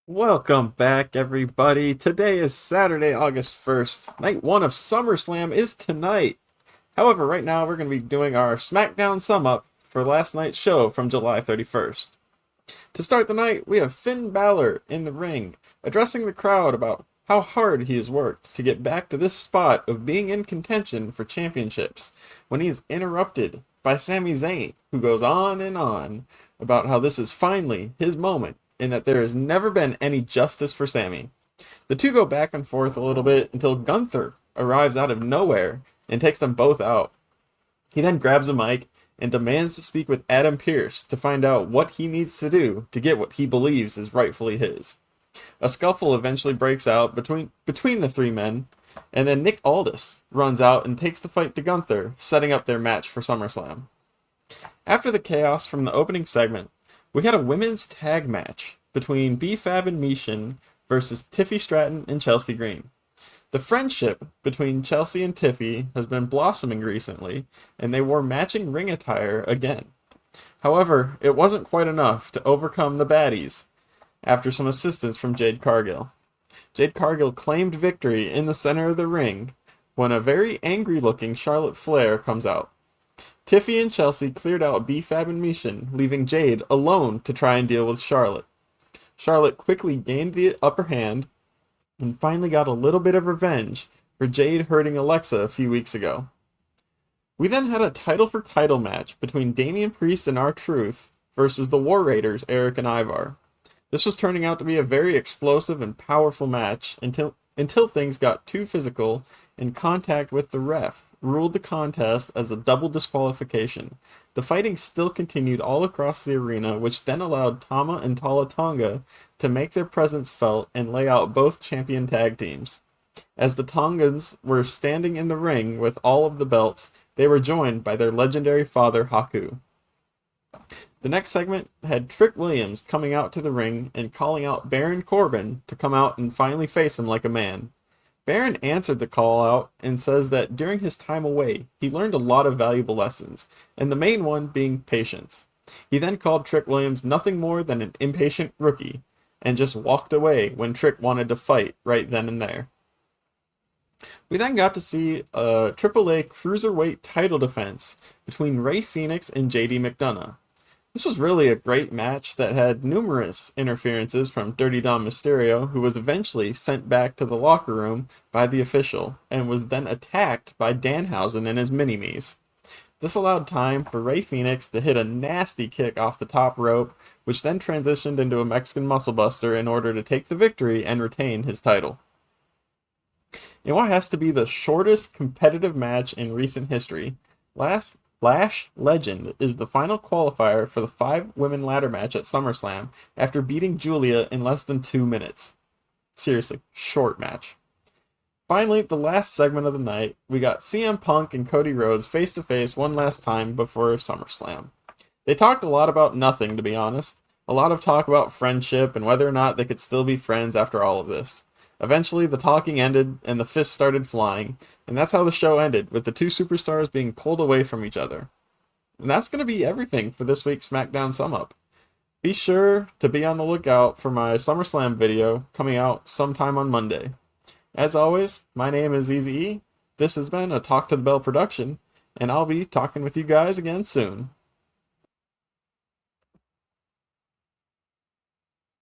Welcome back, everybody. Today is Saturday, August 1st. Night one of SummerSlam is tonight. However, right now we're going to be doing our SmackDown SumUp for last night's show from July 31st. To start the night, we have Finn Balor in the ring, addressing the crowd about how hard he has worked to get back to this spot of being in contention for championships, when he is interrupted by Sami Zayn, who goes on and on about how this is finally his moment and that there has never been any justice for Sami. The two go back and forth a little bit until Gunther arrives out of nowhere and takes them both out. He then grabs a mic and demands to speak with Adam Pearce to find out what he needs to do to get what he believes is rightfully his. A scuffle eventually breaks out between the three men, and then Nick Aldis runs out and takes the fight to Gunther, setting up their match for SummerSlam. After the chaos from the opening segment, we had a women's tag match between B-Fab and Mishin versus Tiffy Stratton and Chelsea Green. The friendship between Chelsea and Tiffy has been blossoming recently, and they wore matching ring attire again. However, it wasn't quite enough to overcome the baddies after some assistance from Jade Cargill. Jade Cargill claimed victory in the center of the ring when a very angry-looking Charlotte Flair comes out. Tiffy and Chelsea cleared out B-Fab and Mishin, leaving Jade alone to try and deal with Charlotte. Charlotte quickly gained the upper hand and finally got a little bit of revenge for Jade hurting Alexa a few weeks ago. We then had a title for title match between Damian Priest and R-Truth versus the War Raiders, Eric and Ivar. This was turning out to be a very explosive and powerful match until things got too physical and contact with the ref ruled the contest as a double disqualification. The fighting still continued all across the arena, which then allowed Tama and Tala Tonga to make their presence felt and lay out both champion tag teams. As the Tongans were standing in the ring with all of the belts, they were joined by their legendary father Haku. The next segment had Trick Williams coming out to the ring and calling out Baron Corbin to come out and finally face him like a man. Baron answered the call out and says that during his time away, he learned a lot of valuable lessons, and the main one being patience. He then called Trick Williams nothing more than an impatient rookie, and just walked away when Trick wanted to fight right then and there. We then got to see a AAA Cruiserweight title defense between Rey Fenix and JD McDonough. This was really a great match that had numerous interferences from Dirty Dom Mysterio, who was eventually sent back to the locker room by the official, and was then attacked by Danhausen and his mini-me's. This allowed time for Rey Fenix to hit a nasty kick off the top rope, which then transitioned into a Mexican Muscle Buster in order to take the victory and retain his title. In what has to be the shortest competitive match in recent history, Lash Legend is the final qualifier for the 5-women ladder match at SummerSlam after beating Julia in less than 2 minutes. Seriously, short match. Finally, the last segment of the night, we got CM Punk and Cody Rhodes face to face one last time before SummerSlam. They talked a lot about nothing, to be honest. A lot of talk about friendship and whether or not they could still be friends after all of this. Eventually, the talking ended and the fists started flying, and that's how the show ended, with the two superstars being pulled away from each other. And that's going to be everything for this week's SmackDown SumUp. Be sure to be on the lookout for my SummerSlam video coming out sometime on Monday. As always, my name is Easy E. This has been a Talk to the Bell production, and I'll be talking with you guys again soon.